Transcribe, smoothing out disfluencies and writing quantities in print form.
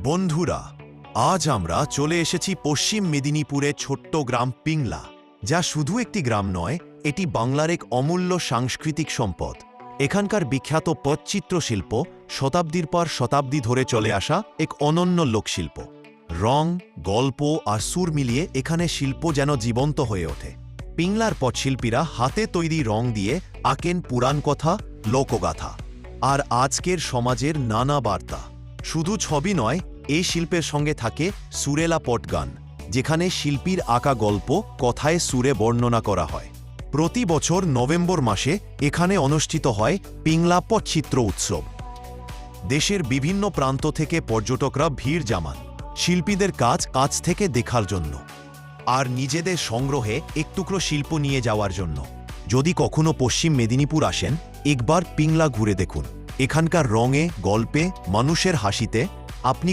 বন্ধুরা, আজ আমরা চলে এসেছি পশ্চিম মেদিনীপুরের ছোট্ট গ্রাম পিংলা, যা শুধু একটি গ্রাম নয়, এটি বাংলার এক অমূল্য সাংস্কৃতিক সম্পদ। এখানকার বিখ্যাত পটচিত্র শিল্প শতাব্দীর পর শতাব্দী ধরে চলে আসা এক অনন্য লোকশিল্প। রং, গল্প আর সুর মিলিয়ে এখানে শিল্প যেন জীবন্ত হয়ে ওঠে। পিংলার পটশিল্পীরা হাতে তৈরি রং দিয়ে আঁকেন পুরাণ কথা, লোকগাথা আর আজকের সমাজের নানা বার্তা। শুধু ছবি নয়, এই শিল্পের সঙ্গে থাকে সুরেলা পটগান, যেখানে শিল্পীর আঁকা গল্প কথায় সুরে বর্ণনা করা হয়। প্রতি বছর নভেম্বর মাসে এখানে অনুষ্ঠিত হয় পিংলা পটচিত্র উৎসব। দেশের বিভিন্ন প্রান্ত থেকে পর্যটকরা ভিড় জমান শিল্পীদের কাজ থেকে দেখার জন্য আর নিজেদের সংগ্রহে এক টুকরো শিল্প নিয়ে যাওয়ার জন্য। যদি কখনো পশ্চিম মেদিনীপুর আসেন, একবার পিংলা ঘুরে দেখুন। এখানকার রঙে, গল্পে, মানুষের হাসিতে আপনি